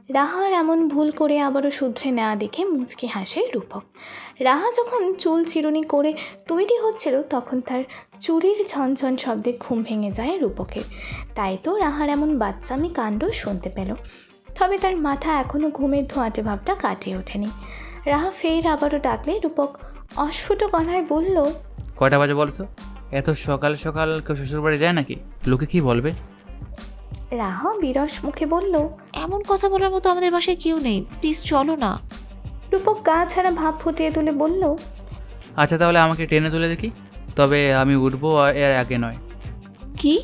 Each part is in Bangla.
রাহার এমন ভুল করে আবারও শুধরে নেওয়া দেখে মুচকি হাসে রূপক। রাহা যখন চুল চিরুনি করে তৈরি হচ্ছিল তখন তার চুরির ঝনঝন শব্দে ঘুম ভেঙে যায় রূপকের। তাই তো রাহার এমন বাচ্চামি কাণ্ড শুনতে পেল। তবে তার মাথা এখনও ঘুমের ধোঁয়াটে ভাবটা কাটিয়ে ওঠেনি। রাহা ফের আবারও ডাকলে রূপক অস্ফুট গলায় বলল, কয়টা বাজে বলো তো? এত সকাল সকাল কেউ শ্বশুর বাড়ি যায় নাকি? লোকে কি বলবে? রাহা বিরস মুখে বলল, এমন কথা বলার মতো আমাদের বাসায় কেউ নেই, প্লিজ চলো না। রূপক গা ছাড়া ভাব ফুটিয়ে তুলে বলল, আচ্ছা তাহলে আমাকে টেনে তুলে দেখি, তবে আমি উঠবো এর আগে নয়। কি?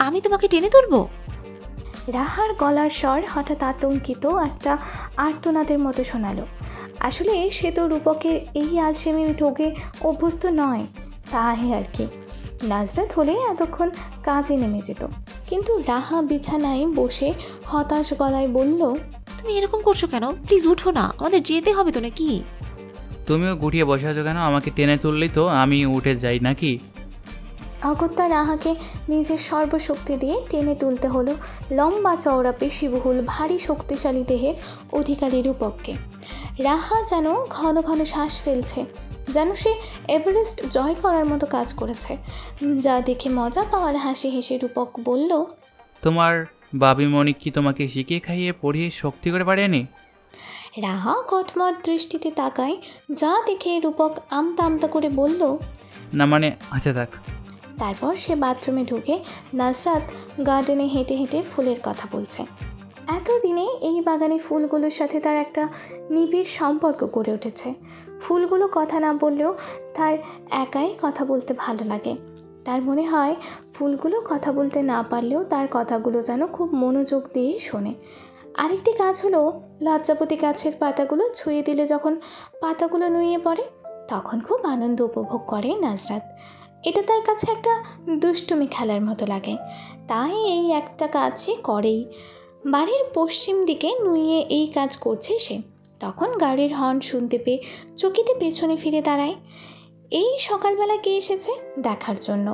আমি তোমাকে টেনে তুলবো? রাহার গলার স্বর হঠাৎ আতঙ্কিত একটা আর্তনাদের মতো শোনালো। আসলে সে তো রূপকের এই আলসেমি ঠোকে অভ্যস্ত নয়, তাই আর কি। নাজরাত হলে এতক্ষণ কাজে নেমে যেত, কিন্তু রাহা বিছানায় বসে হতাশ গলায় বলল, তুমি এরকম করছো কেন? প্লিজ উঠো না, আমাদের যেতে হবে তো নাকি? তুমিও গুটিয়ে বসে আছো কেন? আমাকে টেনে তুললেই তো আমি উঠে যাই নাকি? অগত্যা রাহাকে নিজের সর্বশক্তি দিয়ে টেনে তুলতে হলো লম্বা চওড়া পেশিবহুল ভারী শক্তিশালী দেহের অধিকারী রূপককে। রাহা যেন ঘন ঘন শ্বাস ফেলছে, যেন সে এভারেস্ট জয় করার মতো কাজ করেছে। যা দেখে মজা পাওয়ার হাসি হেসে রূপক বলল, তোমার বাবি মনিক কি তোমাকে শিখিয়ে খাইয়ে পড়িয়ে শক্তি করে বাড়িয়ে? রাহা কটমট দৃষ্টিতে তাকায়, যা দেখে রূপক আমতা আমতা করে বলল, না মানে আচ্ছা থাক। তারপর সে বাথরুমে ঢুকে নাজরাত গার্ডেনে হেঁটে হেঁটে ফুলের কথা বলছে। এতদিনে এই বাগানে ফুলগুলোর সাথে তার একটা নিবিড় সম্পর্ক গড়ে উঠেছে। ফুলগুলো কথা না বললেও তার একাই কথা বলতে ভালো লাগে। তার মনে হয় ফুলগুলো কথা বলতে না পারলেও তার কথাগুলো যেন খুব মনোযোগ দিয়ে শোনে। আরেকটি কাজ হলো লজ্জাপতি গাছের পাতাগুলো ছুঁয়ে দিলে যখন পাতাগুলো নুয়ে পড়ে তখন খুব আনন্দ উপভোগ করে নাজরাত। এটা তার কাছে একটা দুষ্টুমি খেলার মতো লাগে, তাই এই একটা কাজ সে করেই। বাড়ির পশ্চিম দিকে নুয়ে এই কাজ করছে সে। তখন গাড়ির হর্ন শুনতে পেয়ে চকিতে পেছনে ফিরে দাঁড়ায়। এই সকালবেলা কে এসেছে দেখার জন্য।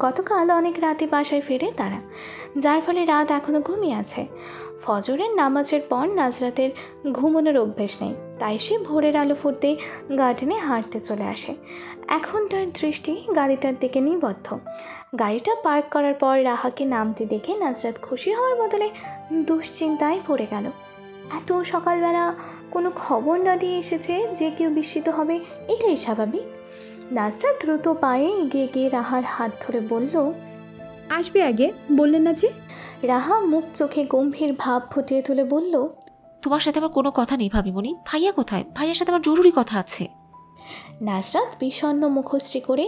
গতকাল অনেক রাতে বাসায় ফেরে তারা, যার ফলে রাত এখনও ঘুমিয়ে আছে। ফজরের নামাজের পর নাজরাতের ঘুমানোর অভ্যেস নেই, তাই সে ভোরের আলো ফুটতেই গার্ডেনে হাঁটতে চলে আসে। এখন তার দৃষ্টি গাড়িটার দিকে নিবদ্ধ। গাড়িটা পার্ক করার পর রাহাকে নামতে দেখে নাজরাত খুশি হওয়ার বদলে দুশ্চিন্তায় পড়ে গেল। এত সকালবেলা কোনো খবর না দিয়ে এসেছে যে কেউ বিস্মিত হবে, এটাই স্বাভাবিক। নাজরাত দ্রুত পায়ে এগিয়ে গিয়ে রাহার হাত ধরে বলল, আসবে আগে বললেন না যে? রাহা মুখ চোখে গম্ভীর ভাব ফুটিয়ে তুলে বলল, তোমার সাথে আমার কোনো কথা নেই ভাবিমণি। ভাইয়া কোথায়? ভাইয়ার সাথে আমার জরুরি কথা আছে। নাজরাত বিষণ্ণ মুখশ্রী করে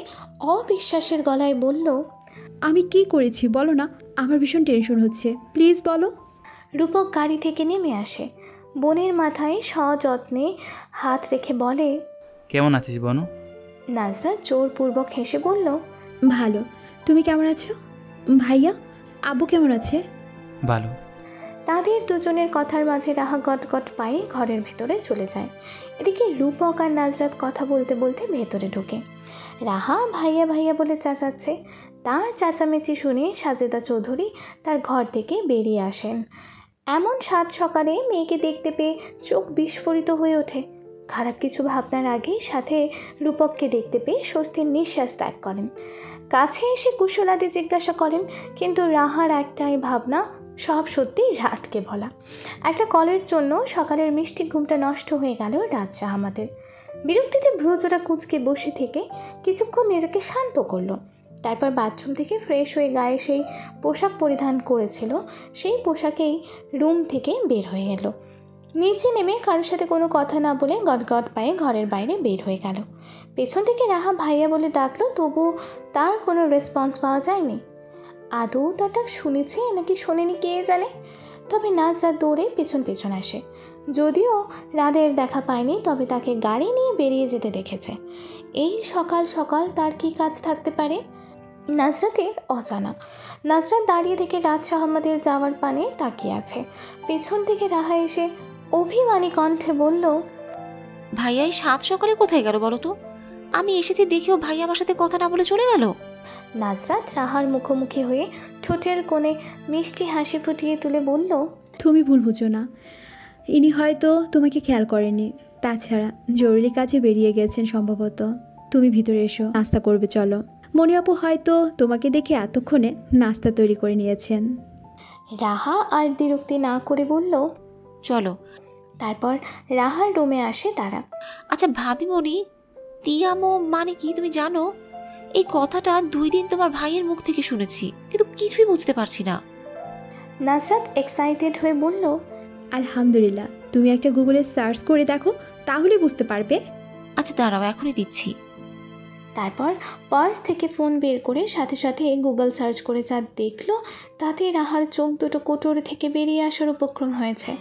অবিশ্বাসের গলায় বলল, আমি কি করেছি বলো না, আমার ভীষণ টেনশন হচ্ছে, প্লিজ বলো। রূপক গাড়ি থেকে নেমে আসে, বোনের মাথায় সযত্নে হাত রেখে বলে, কেমন আছিস বনু? নাজরাত জোরপূর্বক হেসে বলল, ভালো, তুমি কেমন আছো? ভাইয়া আব্বু কেমন আছে? ভালো। তাদের দুজনের কথার মাঝে রাহা গটগট পায়ে ঘরের ভেতরে চলে যায়। এদিকে রূপক আর নাজরাত কথা বলতে বলতে ভেতরে ঢোকে। রাহা ভাইয়া ভাইয়া বলে চেঁচাচ্ছে। তার চেঁচামেচি শুনে সাজেদা চৌধুরী তার ঘর থেকে বেরিয়ে আসেন। এমন সাত সকালে মেয়েকে দেখতে পেয়ে চোখ বিস্ফোরিত হয়ে ওঠে। খারাপ কিছু ভাবনার আগেই সাথে রূপককে দেখতে পেয়ে স্বস্তির নিঃশ্বাস ত্যাগ করেন। কাছে এসে কুশলাদি জিজ্ঞাসা করেন, কিন্তু রাহার একটাই ভাবনা, সব সত্যি রাতকে বলা। একটা কলের জন্য সকালের মিষ্টি ঘুমটা নষ্ট হয়ে গেল রাত জাহামাদের। বিরক্তিতে ভ্রুজোড়া কুঁচকে বসে থেকে কিছুক্ষণ নিজেকে শান্ত করলো। তারপর বাথরুম থেকে ফ্রেশ হয়ে গায়ে সেই পোশাক পরিধান করেছিল সেই পোশাকেই রুম থেকে বের হয়ে এলো। নিচে নেমে কারোর সাথে কোনো কথা না বলে গটগট পায়ে ঘরের বাইরে বের হয়ে গেল। পেছন থেকে রাহা ভাইয়া বলে ডাকলো, তবু তার কোনো রেসপন্স পাওয়া যায়নি। আদৌ তাটা শুনেছে নাকি শোনেনি কে জানে। তবে নাজরাত দৌড়ে পেছন পেছন আসে। যদিও রাদের দেখা পায়নি, তবে তাকে গাড়ি নিয়ে বেরিয়ে যেতে দেখেছে। এই সকাল সকাল তার কি কাজ থাকতে পারে নাজরাতের অজানা। নাজরাত দাঁড়িয়ে থেকে রাত শাহমাদের যাওয়ার পানে তাকিয়ে আছে। পেছন থেকে রাহা এসে অভিমানী কণ্ঠে বলল, ভাইয়া এই সাত সকালে কোথায় গেল বলো তো? আমি এসেছি দেখেও ভাইয়া আমার সাথে কথা না বলে চলে গেল। নাজরাত রাহার মুখোমুখি হয়ে ঠোঁটের কোণে মিষ্টি হাসি ফুটিয়ে তুলে বলল, তুমি ভুল বুঝো না, ইনি হয়তো তোমাকে খেয়াল করেনি। তাছাড়া জরুরি কাজে বেরিয়ে গেছেন সম্ভবত। তুমি ভিতরে এসো, নাস্তা করবে চলো। মনি আপু হয়তো তোমাকে দেখে এতক্ষণে নাস্তা তৈরি করে নিয়েছেন। রাহা আর দ্বিরুক্তি না করে বলল। চলো। তারপর রাহার রুমে আসে তারা। আচ্ছা ভাবি মনি, তিয়ামো মানে কি তুমি জানো? এই কথাটা 2 দিন তোমার ভাইয়ের মুখ থেকে শুনেছি, কিন্তু কিছুই বুঝতে পারছি না। নাজরাত এক্সাইটেড হয়ে বলল। আলহামদুলিল্লাহ, তুমি একটা গুগলে সার্চ করে দেখো, তাহলে বুঝতে পারবে। আচ্ছা দাঁড়াও, এখনই দিচ্ছি। তারপর পার্স থেকে ফোন বের করে সাথে সাথে গুগল সার্চ করে যা দেখলো, তাতে রাহার চোখ দুটো কোটর থেকে বেরিয়ে আসার উপক্রম হয়েছে।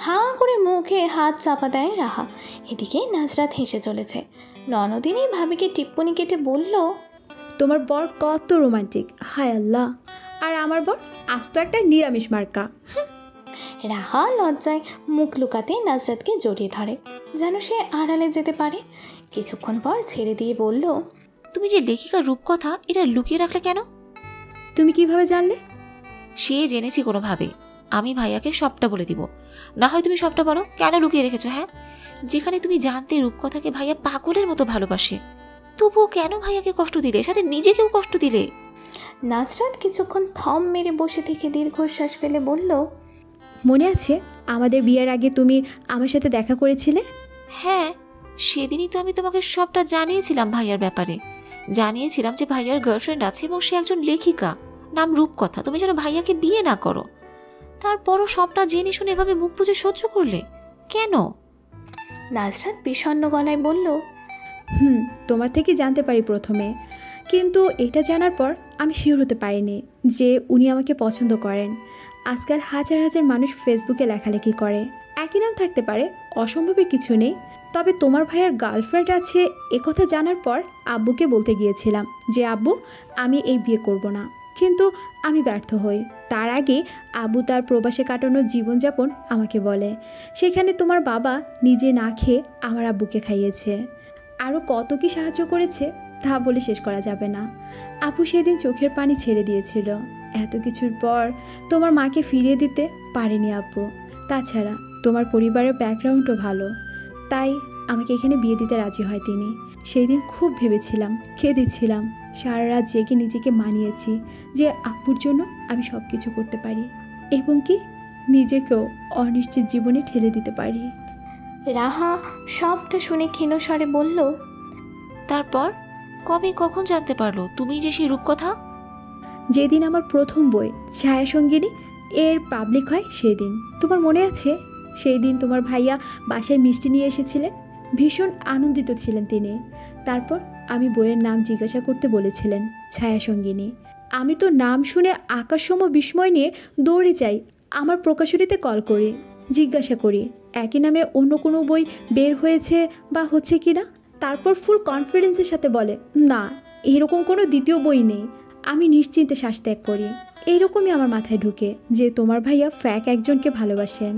হাঁ করে মুখে হাত চাপা দেয় রাহা। এদিকে নাজরাত হেসে চলেছে। ননদিনী ভাবিকে টিপ্পনি কেটে বলল, তোমার বর কত রোমান্টিক, হায় আল্লাহ। আর আমার বর আজ তো একটা নিরামিষ মার্কা। রাহা লজ্জায় মুখ লুকাতে নাজরাতকে জড়িয়ে ধরে, যেন সে আড়ালে যেতে পারে। কিছুক্ষণ পর ছেড়ে দিয়ে বলল, তুমি যে লেখিকার রূপকথা, এটা লুকিয়ে রাখলে কেন? তুমি কিভাবে জানলে? সে জেনেছি কোনোভাবে। আমি ভাইয়াকে সবটা বলে দিব। না হয় তুমি সবটা বলো, কেন লুকিয়ে রেখেছো? হ্যাঁ, যেখানে তুমি জানতে রূপকথাকে ভাইয়া পাগলের মতো ভালোবাসে, তবুও কেন ভাইয়াকে কষ্ট দিলে, সাথে নিজেকেও কষ্ট দিলে? নাজরাত কিছুক্ষণ থম মেরে বসে থেকে দীর্ঘশ্বাস ফেলে বলল, মনে আছে আমাদের বিয়ের আগে তুমি আমার সাথে দেখা করেছিলে? হ্যাঁ, সেদিনই তো আমি তোমাকে সবটা জানিয়েছিলাম ভাইয়ার ব্যাপারে। জানিয়েছিলাম যে ভাইয়ার গার্লফ্রেন্ড আছে এবং সে একজন লেখিকা, নাম রূপকথা। তুমি যেন ভাইয়াকে বিয়ে না করো। তারপরও সবটা জেনে শুনে এভাবে মুখ বুজে সহ্য করলে কেন? নাজরাত বিষণ্ণ গলায় বলল, তোমার থেকে জানতে পারি প্রথমে, কিন্তু এটা জানার পর আমি শিওর হতে পারিনি যে উনি আমাকে পছন্দ করেন। আজকাল হাজার হাজার মানুষ ফেসবুকে লেখালেখি করে, একই নাম থাকতে পারে, অসম্ভবের কিছু নেই। তবে তোমার ভাইয়ের গার্লফ্রেন্ড আছে একথা জানার পর আব্বুকে বলতে গিয়েছিলাম যে আব্বু, আমি এই বিয়ে করব না, কিন্তু আমি ব্যর্থ হই। তার আগে আব্বু তার প্রবাসে কাটানোর জীবনযাপন আমাকে বলে। সেখানে তোমার বাবা নিজে না খেয়ে আমার আব্বুকে খাইয়েছে, আরও কত কি সাহায্য করেছে তা বলে শেষ করা যাবে না। আপু সেদিন চোখের পানি ছেড়ে দিয়েছিল। এত কিছুর পর তোমার মাকে ফিরিয়ে দিতে পারেনি আব্বু। তাছাড়া তোমার পরিবারের ব্যাকগ্রাউন্ডও ভালো, তাই আমাকে এখানে বিয়ে দিতে রাজি হয় তিনি। সেই দিন খুব ভেবেছিলাম, কেঁদেছিলাম, সারা রাত জেগে নিজেকে মানিয়েছি যে আব্বুর জন্য আমি সব কিছু করতে পারি এবং কি নিজেকেও অনিশ্চিত জীবনে ঠেলে দিতে পারি। রাহা সবটা শুনে ক্ষীণ স্বরে বলল, তারপর কবে কখন জানতে পারলো তুমি যে সেই রূপকথা? যেদিন আমার প্রথম বই ছায়াসঙ্গিনী এর পাবলিক হয় সেদিন। তোমার মনে আছে? সেই দিন তোমার ভাইয়া বাসায় মিষ্টি নিয়ে এসেছিলেন, ভীষণ আনন্দিত ছিলেন তিনি। তারপর আমি বইয়ের নাম জিজ্ঞাসা করতে বলেছিলেন, ছায়াসঙ্গিনী। আমি তো নাম শুনে আকাশসম বিস্ময় নিয়ে দৌড়ে যাই, আমার প্রকাশনীতে কল করি, জিজ্ঞাসা করি একই নামে অন্য কোনো বই বের হয়েছে বা হচ্ছে কি না। তারপর ফুল কনফিডেন্সের সাথে বলে, না, এরকম কোনো দ্বিতীয় বই নেই। আমি নিশ্চিন্তে শ্বাস ত্যাগ করি। এইরকমই আমার মাথায় ঢুকে যে তোমার ভাইয়া ফ্যাক একজনকে ভালোবাসেন।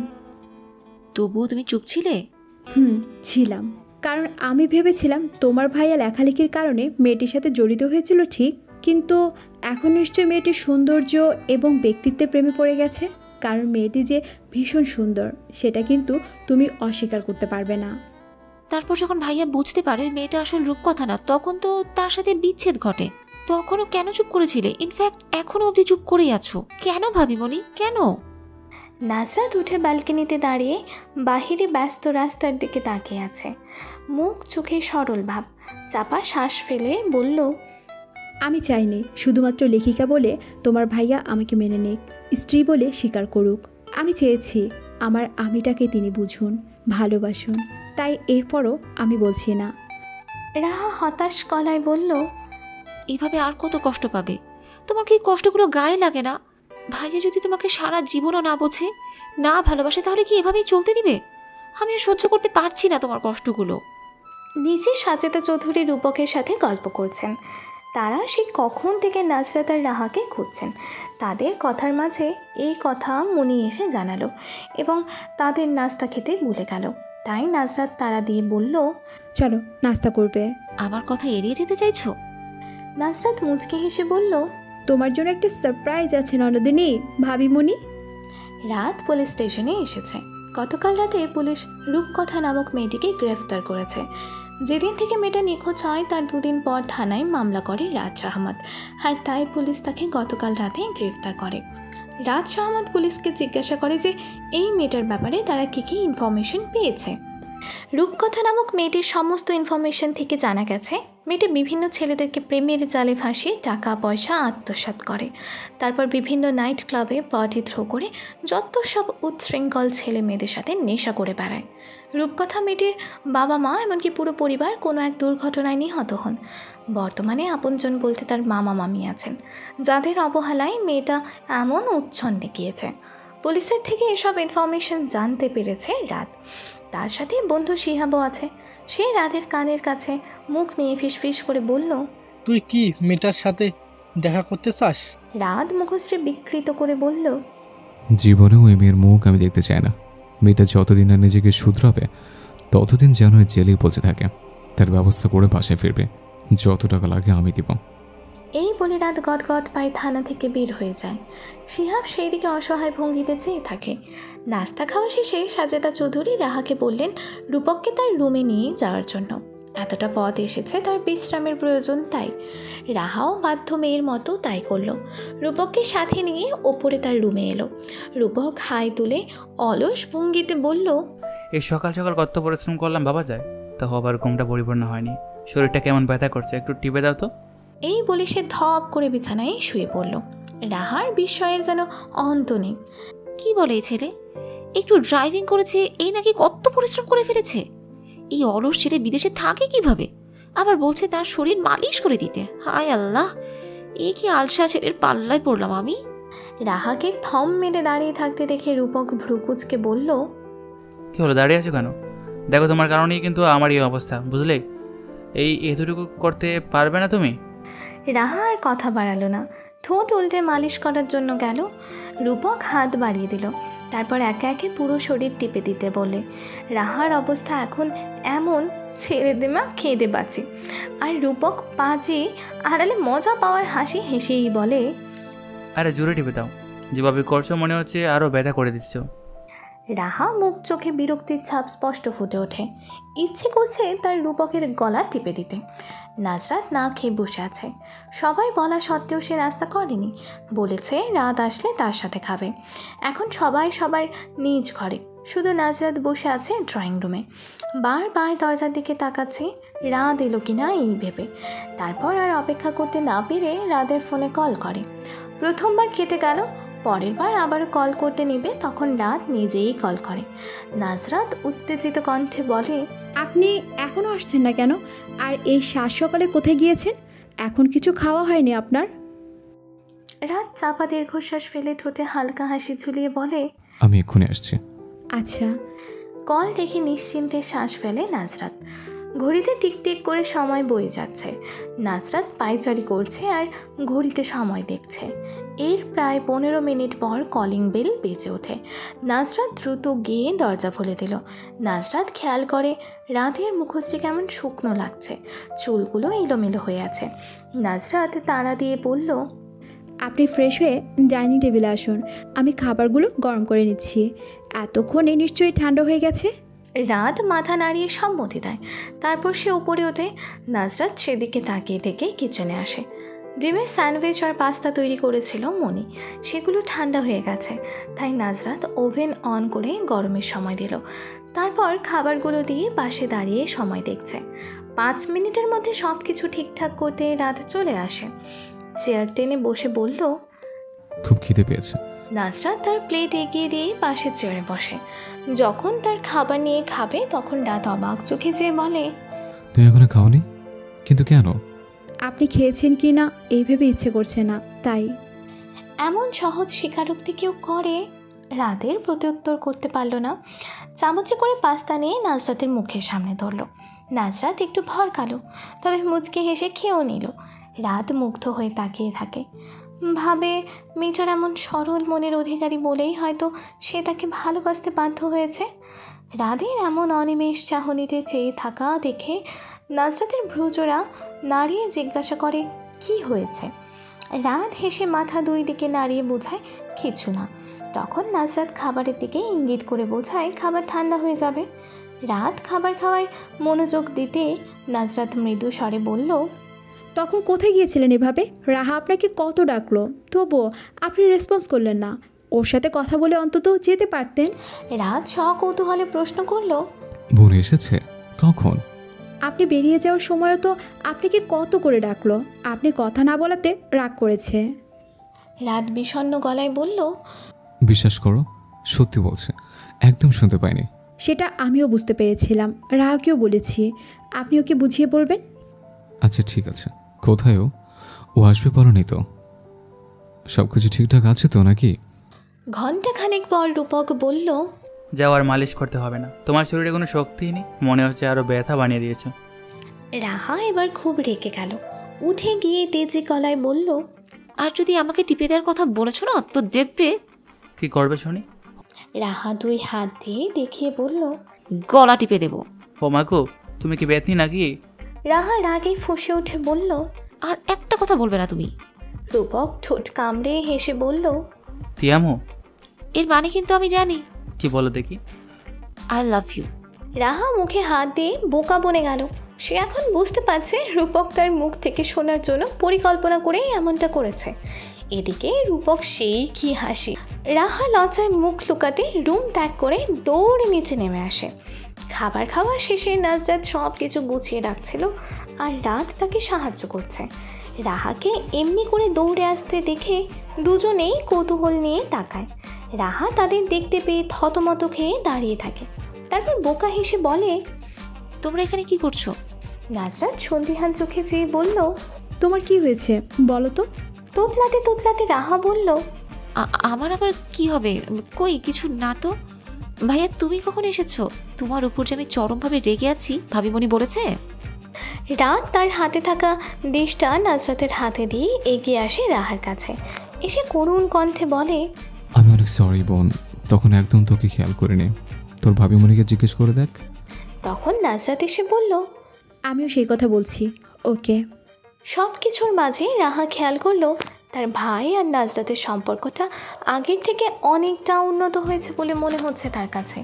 তবুও তুমি চুপ ছিলে? ছিলাম, কারণ আমি ভেবেছিলাম তোমার ভাইয়া লেখালেখির কারণে মেয়েটির সাথে জড়িত হয়েছিল, ঠিক, কিন্তু এখন নিশ্চয় মেয়েটির সৌন্দর্য এবং ব্যক্তিত্বের প্রেমে পড়ে গেছে। কারণ মেয়েটি যে ভীষণ সুন্দর সেটা কিন্তু তুমি অস্বীকার করতে পারবে না। তারপর যখন ভাইয়া বুঝতে পারে ওই মেয়েটা আসল রূপকথা না, তখন তো তার সাথে বিচ্ছেদ ঘটে। তখনও কেন চুপ করেছিলে? ইনফ্যাক্ট এখনো অবধি চুপ করেই আছো কেন ভাবিমনি, কেন? নাজরাত উঠে ব্যালকনিতে দাঁড়িয়ে বাহিরে ব্যস্ত রাস্তার দিকে তাকিয়ে আছে। মুখ চোখে সরল ভাব, চাপা শ্বাস ফেলে বলল, আমি চাইনি শুধুমাত্র লেখিকা বলে তোমার ভাইয়া আমাকে মেনে নিক, স্ত্রী বলে স্বীকার করুক। আমি চেয়েছি আমার আমিটাকে তিনি বুঝুন, ভালোবাসুন। তাই এরপরও আমি বলছি না। রাহা হতাশ গলায় বলল, এইভাবে আর কত কষ্ট পাবে? তোমার কি কষ্টগুলো গায়ে লাগে না? ভাইয়া যদি তোমাকে সারা জীবনও না বোঝে, না ভালোবাসে, তাহলে কি এভাবেই চলতে দিবে? আমি আর সহ্য করতে পারছি না তোমার কষ্টগুলো। নিজে সাজেদা চৌধুরী রূপকের সাথে গল্প করছেন। তারা সেই কখন থেকে নাজরাত আর রাহাকে খুঁজছেন। তাদের কথার মাঝে এই কথা মনি এসে জানালো এবং তাদের নাস্তা খেতে ভুলে গেল। তাই নাজরাত তারা দিয়ে বলল, চলো নাস্তা করবে। আমার কথা এড়িয়ে যেতে চাইছো? নাজরাত মুচকি হেসে বলল, তোমার জন্য একটা সারপ্রাইজ আছে ননদিনী, ভাবিমনি। রাত পুলিশ স্টেশনে এসেছে। গতকাল রাতে পুলিশ রূপকথা নামক মেয়েটিকে গ্রেফতার করেছে। যেদিন থেকে মেয়েটা নিখোঁজ হয় তার 2 দিন পর থানায় মামলা করে রাজ আহমদ, আর তাই পুলিশ তাকে গতকাল রাতে গ্রেফতার করে। রাজ আহমদ পুলিশকে জিজ্ঞাসা করে যে এই মেয়েটার ব্যাপারে তারা কী কী ইনফরমেশন পেয়েছে। রূপকথা নামক মেয়েটির সমস্ত ইনফরমেশন থেকে জানা গেছে মেয়েটি বিভিন্ন ছেলেদেরকে প্রেমের জালে ফাঁসিয়ে টাকা পয়সা আত্মসাৎ করে, তারপর বিভিন্ন নাইট ক্লাবে পার্টি থ্রো করে যত সব উচ্ছৃঙ্খল ছেলে মেয়েদের সাথে নেশা করে বেড়ায়। রূপকথা মেয়েটির বাবা মা এমনকি পুরো পরিবার কোনো এক দুর্ঘটনায় নিহত হন। বর্তমানে আপনজন বলতে তার মামা মামি আছেন, যাদের অবহেলায় মেয়েটা এমন উচ্ছন্নে গিয়েছে। পুলিশের থেকে এসব ইনফরমেশন জানতে পেরেছে রাত। তার সাথে বন্ধু শিহাবও আছে। সে রাতের কানের কাছে মুখ নিয়ে ফিসফিস করে বলল, তুই কি মেয়েটার সাথে দেখা করতে চাস? রাত মুখশ্রী বিকৃত করে বলল, জীবনেও ওই মেয়ের মুখ আমি দেখতে চাই না। মেয়েটা যতদিন না নিজেকে শুধরাবে ততদিন যেন ওই জেলেই বলতে থাকে। তার ব্যবস্থা করে বাসায় ফিরবে, যত টাকা লাগে আমি দিব। এই বলে রাত গটগট পায়ে থানা থেকে বের হয়ে যায়। শিহাব সেই দিকে অসহায় ভঙ্গিতে চেয়ে থাকে। নাস্তা খাওয়া শেষে সাজেদা চৌধুরী রাহাকে বললেন রূপককে তার রুমে নিয়ে যাওয়ার জন্য। এতটা পথ এসেছে, তার বিশ্রামের প্রয়োজন, তাই রাহাও বাধ্য মেয়ের মতো তাই করলো। রূপককে সাথে নিয়ে ওপরে তার রুমে এলো। রূপক হাই তুলে অলস ভঙ্গিতে বলল, এই সকাল সকাল কত পরিশ্রম করলাম বাবা যায়, তা আবার ঘুমটা পরিপূর্ণ হয়নি। শরীরটা কেমন ব্যথা করছে, একটু টিপে দাও তো। এই বলে সে ধপ করে বিছানায় শুয়ে পড়ল। রাহার বিস্ময়ের যেন অন্ত নেই। কি বলে এই ছেলে? একটু ড্রাইভিং করেছে, এই নাকি কত পরিশ্রম করে ফেলেছে। এই অলস ছেলে বিদেশে থাকে কিভাবে? আবার বলছে তার শরীর মালিশ করে দিতে। হায় আল্লাহ, এ কি আলসা ছেলের পাল্লায় পড়লাম আমি। রাহাকে থম মেরে দাঁড়িয়ে থাকতে দেখে রূপক ভ্রুকুচকে বলল, কি হলো, দাঁড়িয়ে আছো কেন? দেখো তোমার কারণেই কিন্তু আমার এই অবস্থা, বুঝলে? এতটুকু করতে পারবে না তুমি? রাহা আর কথা বাড়ালো না, ঠোঁট উল্টে মালিশ করার জন্য গেল। রূপক হাত বাড়িয়ে দিল, তারপর একে একে পুরো শরীর টিপে দিতে বলে। রাহার অবস্থা এখন এমন, ছেড়ে দে মা, খেয়ে বাঁচি। আর রূপক পাঁচে আড়ালে মজা পাওয়ার হাসি হেসেই বলে, আরে জোরে টিপে দাও, যেভাবে করছো মনে হচ্ছে আরও ব্যথা করে দিচ্ছ। রাহা মুখ চোখে বিরক্তির ছাপ স্পষ্ট ফুটে ওঠে। ইচ্ছে করছে তার রূপকের গলা টিপে দিতে। নাজরাত না খেয়ে বসে আছে। সবাই বলা সত্ত্বেও সে নাস্তা করেনি, বলেছে রাত আসলে তার সাথে খাবে। এখন সবাই সবার নিজ ঘরে, শুধু নাজরাত বসে আছে ড্রয়িং রুমে। বারবার দরজার দিকে তাকাচ্ছে রাত এলো কিনা এই ভেবে। তারপর আর অপেক্ষা করতে না পেরে রাতের ফোনে কল করে। প্রথমবার কেটে গেল, পরের বার আবার কল করতে নেবে তখন রাত নিজেই কল করে। নাজরাত উত্তেজিত কণ্ঠে বলে, আপনি এখনও আসছেন না কেন? আর এই সাত সকালে কোথায় গিয়েছেন? এখন কিছু খাওয়া হয়নি আপনার? রাত চাপা দীর্ঘশ্বাস ফেলে ঠোঁটে হালকা হাসি ঝুলিয়ে বলে, আমি এক্ষুনি আসছি। আচ্ছা। কল রেখে নিশ্চিন্তে শ্বাস ফেলে নাজরাত। ঘড়িতে টিকটিক করে সময় বয়ে যাচ্ছে। নাজরাত পায়চারি করছে আর ঘড়িতে সময় দেখছে। এর প্রায় 15 মিনিট পর কলিং বেল বেজে ওঠে। নাজরাত দ্রুত গিয়ে দরজা খুলে দিল। নাজরাত খেয়াল করে রাতের মুখশ্রী কেমন শুকনো লাগছে, চুলগুলো এলোমেলো হয়ে আছে। নাজরাত তাড়া দিয়ে বলল, আপনি ফ্রেশ হয়ে ডাইনিং টেবিলে আসুন, আমি খাবারগুলো গরম করে নিচ্ছি। এতক্ষণে নিশ্চয়ই ঠান্ডা হয়ে গেছে। রাত মাথা নাড়িয়ে সম্মতি দেয়। তারপর সে উপরে ওঠে। নাজরাত সেদিকে তাকিয়ে থেকে কিচেনে আসে। ডিমের স্যান্ডউইচ আর পাস্তা তৈরি করেছিল মনি, সেগুলো ঠান্ডা হয়ে গেছে, তাই নাজরাত ওভেন অন করে গরমের সময় দিল। তারপর খাবারগুলো দিয়ে পাশে দাঁড়িয়ে সময় দেখছে। 5 মিনিটের মধ্যে সব কিছু ঠিকঠাক করতে রাত চলে আসে। চেয়ার টেনে বসে বলল, খুব খিদে পেয়েছে। নাজরাত তার প্লেট এগিয়ে দিয়ে পাশের চেয়ারে বসে। যখন তার খাবার নিয়ে খাবে তখন রাত অবাক চোখে যেয়ে বলে, তুই এখনো খাওনি? কিন্তু কেন? আপনি খেয়েছেন কি না এই ভেবে ইচ্ছে করছে না, তাই। এমন সহজ স্বীকারোক্তি কেউ করে? রাতের প্রত্যুত্তর করতে পারল না। চামচে করে পাস্তা নিয়ে নাজরাতের মুখের সামনে ধরল। নাজরাত একটু ভরকালো, তবে মুচকে হেসে খেয়েও নিল। রাত মুগ্ধ হয়ে তাকিয়ে থাকে, ভাবে মেয়েটার এমন সরল মনের অধিকারী বলেই হয়তো সে তাকে ভালোবাসতে বাধ্য হয়েছে। রাতের এমন অনিমেষ চাহনিতে চেয়ে থাকা দেখে নাজরাতের ভ্রুজোড়া নাড়িয়ে জিজ্ঞাসা করে, কি হয়েছে? রাত হেসে মাথা 2 দিকে নাড়িয়ে বোঝায়, কিছু না। তখন নাজরাত খাবারের দিকে ইঙ্গিত করে বোঝায় খাবার ঠান্ডা হয়ে যাবে। রাত খাবার খাওয়ায় মনোযোগ দিতে নাজরাত মৃদু স্বরে বলল, তখন কোথায় গিয়েছিলেন এভাবে? রাহা আপনাকে কত ডাকলো, তবুও আপনি রেসপন্স করলেন না। ওর সাথে কথা বলে অন্তত যেতে পারতেন। রাত সকৌতূহলে প্রশ্ন করলো, বোন এসেছে কখন? আপনি বেরিয়ে যাওয়ার সময়ও তো আপনাকে কত করে ডাকলো, আপনি কথা না বলাতে রাগ করেছে। রাত বিষণ্ণ গলায় বলল, বিশ্বাস করো, সত্যি বলছে, একদম শুনতে পাইনি। সেটা আমিও বুঝতে পেরেছিলাম, রাহাকেও বলেছি। আপনি ওকে বুঝিয়ে বলবেন। আচ্ছা ঠিক আছে, কোথায় ও আসবে বলেনি তো? সব কিছু ঠিকঠাক আছে তো নাকি? ঘণ্টাখানেক পর রূপক বলল, যাও, আর মালিশ করতে হবে না, তোমার শরীরে কোনো শক্তিই নেই, মনে হচ্ছে আরও ব্যথা বানিয়ে দিয়েছো। রাহা এবার খুব রেগে গেল। উঠে গিয়ে তেজি গলায় বলল, আর যদি আমাকে টিপে দেওয়ার কথা বলেছো না তো দেখবে। কি করবে শুনি? রাহা 2 হাত দিয়ে দেখিয়ে বলল, গলা টিপে দেবো। ও মাকু, তুমি কি ব্যথি নাকি? রাহা রাগে ফুঁসে উঠে বলল। আর একটা কথা বলবে না তুমি। রূপক ঠোঁট কামড়ে হেসে বলল, তিয়ামো। এর মানে কিন্তু আমি জানি। কি বলো দেখি? I love you. রাহা মুখে হাত দিয়ে বোকা বনে গেল। সে এখন বুঝতে পারছে রূপক তার মুখ থেকে শোনার জন্য পরিকল্পনা করেই এমনটা করেছে। এদিকে রূপক সেই কি হাসি। রাহা লজ্জায় মুখ লুকাতে রুম ত্যাগ করে দৌড়ে নিচে নেমে আসে। খাবার খাওয়া শেষে নাজরাত সব কিছু গুছিয়ে রাখছিল আর রাত তাকে সাহায্য করছে। রাহাকে এমনি করে দৌড়ে আসতে দেখে দুজনেই কৌতূহল নিয়ে তাকায়। রাহা তাদের দেখতে পেয়ে থতমত খেয়ে দাঁড়িয়ে থাকে। তারপর বোকা হেসে বলে, তোমরা এখানে কি করছো? নাজরাত সন্দিহান চোখে চেয়ে বলল, তোমার কি হয়েছে বলো তো? তোতলাতে তোতলাতে রাহা বলল, আমার আবার কি হবে? কই কিছু না তো। ভাইয়া তুমি কখন এসেছো? তোমার উপর যে আমি চরমভাবে রেগে আছি ভাবিমণি বলেছে। রাত তার হাতে থাকা ডিশটা নাজরাতের হাতে দিয়ে এগিয়ে আসে রাহার কাছে। এসে করুণ কণ্ঠে বলে, আমি অনেক সরি বোন, তখন একদম তোকে খেয়াল করিনি। তোর ভাবিমণিকে জিজ্ঞেস করে দেখ। তখন নাজরাত এসে বলল, আমিও সেই কথা বলছি। ওকে। সব কিছুর মাঝে রাহা খেয়াল করলো তার ভাই আর নাজরাতের সম্পর্কটা আগের থেকে অনেকটা উন্নত হয়েছে বলে মনে হচ্ছে তার কাছে।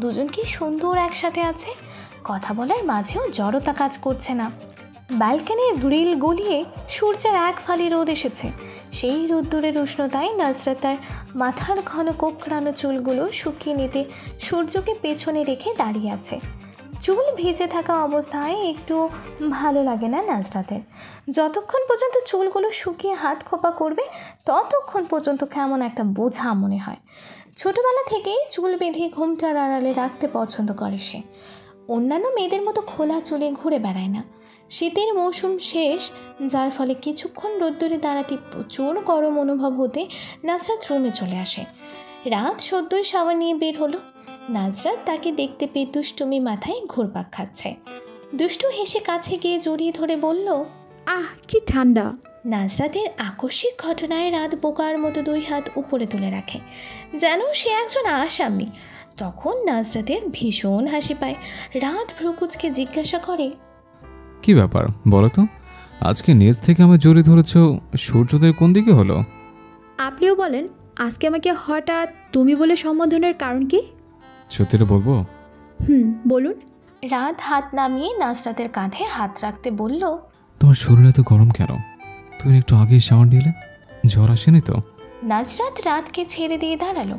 দুজন কি সুন্দর একসাথে আছে, কথা বলার মাঝেও জড়তা কাজ করছে না। ব্যালকনির গ্রিল গলিয়ে সূর্যের এক ফালি রোদ এসেছে। সেই রোদ্দুরের উষ্ণতায় নাজরাত তার মাথার ঘন কোঁকড়ানো চুলগুলো শুকিয়ে নিতে সূর্যকে পেছনে রেখে দাঁড়িয়ে আছে। চুল ভিজে থাকা অবস্থায় একটু ভালো লাগে না নাজরাতের। যতক্ষণ পর্যন্ত চুলগুলো শুকিয়ে হাত খোপা করবে ততক্ষণ পর্যন্ত কেমন একটা বোঝা মনে হয়। ছোটবেলা থেকেই চুল বেঁধে ঘোমটার আড়ালে রাখতে পছন্দ করে সে। অন্যান্য মেয়েদের মতো খোলা চুলে ঘুরে বেড়ায় না। শীতের মৌসুম শেষ, যার ফলে কিছুক্ষণ রোদ্দুরে দাঁড়াতে প্রচুর গরম অনুভব হতে নাজরাত রুমে চলে আসে। রাত সদ্যই শাওয়ার নিয়ে বের হলো। নাজরাত তাকে দেখতে পেয়ে দুষ্টুমি মাথায় ঘুরপাক খাচ্ছে। দুষ্টু হেসে কাছে গিয়ে জড়িয়ে ধরে বলল, আহ কি ঠান্ডা। নাজরাতের আকস্মিক ঘটনায় রাত বোকার মতো 2 হাত উপরে তুলে রাখে, যেন সে একজন আসামি। তখন নাজরাতের ভীষণ হাসি পায়। রাত ভ্রুকুচকে জিজ্ঞাসা করে, কি ব্যাপার বলো তো, আজকে নিচ থেকে আমার জড়িয়ে ধরেছ, সূর্যোদয় কোন দিকে হলো? আপনিও বলেন, আজকে আমাকে হঠাৎ তুমি বলে সম্বোধনের কারণ কি? সত্যিটা বলবো? বলুন। রাত হাত নামিয়ে নাজরাতের কাঁধে হাত রাখতে বলল, তোমার শরীর এত গরম কেন? তুমি একটু আগেই শাওয়ার নিলে, জ্বর আসেনি তো? নাজরাত রাতকে ছেড়ে দিয়ে দাঁড়ালো।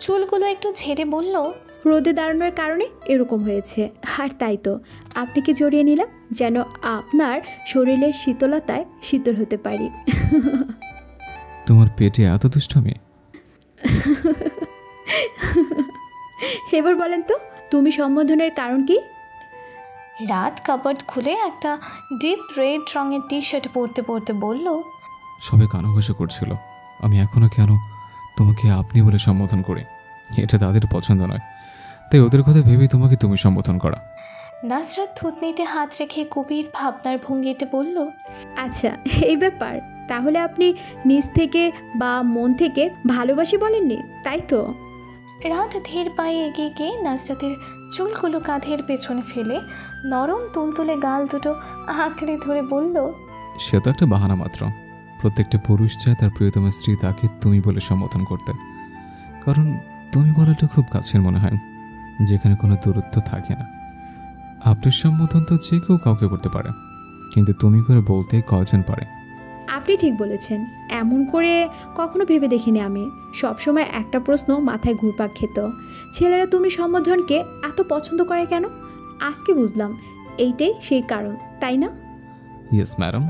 চুলগুলো একটু ঝেড়ে বলল, রোদে দাঁড়ানোর কারণে এরকম হয়েছে। আর তাই তো আপনাকে জড়িয়ে নিলাম, যেন আপনার শরীরের শীতলতায় শীতল হতে পারি। তোমার পেটে এত দুষ্টমি? এবার বলেন তো, তুমি সম্বোধনের কারণ কি? রাত কাপড় খুলে একটা ডিপ রেড রঙের টি-শার্ট পরতে পরতে বলল, সবাই কানাঘুষা করছিল, আমি এখনো কেন তোমাকে আপনি বলে সম্বোধন করি, এটা তাদের পছন্দ নয়, তাই ওদের কথা ভেবেই তোমাকে তুমি সম্বোধন করা। নাজরাত থুতনিতে হাত রেখে গভীর ভাবনার ভঙ্গিতে বলল, আচ্ছা এই ব্যাপার, তাহলে আপনি নিজ থেকে বা মন থেকে ভালোবাসি বলেননি, তাই তো? রাত ধীর পায়ে এগিয়ে গিয়ে নাজরাতের চুলগুলো কাঁধের পেছনে ফেলে নরম তুলতুলে গাল দুটো আঁকড়ে ধরে বলল, সে তো একটা বাহানা মাত্র। প্রত্যেকটা পুরুষ চায় তার প্রিয়তম স্ত্রী তাকে তুমি বলে সম্বোধন করতে, কারণ তুমি বলাটা খুব কাছের মনে হয়, যেখানে কোনো দূরত্ব থাকে না। আপনার সম্বোধন তো যে কেউ কাউকে করতে পারে, কিন্তু তুমি করে বলতে কয়জন পারে? আপনি ঠিক বলেছেন, এমন করে কখনো ভেবে দেখিনি আমি। সবসময় একটা প্রশ্ন মাথায় ঘুরপাক খেত, ছেলেরা তুমি সম্বোধনকে এত পছন্দ করে কেন? আজকে বুঝলাম এইটাই সেই কারণ, তাই না? Yes madam.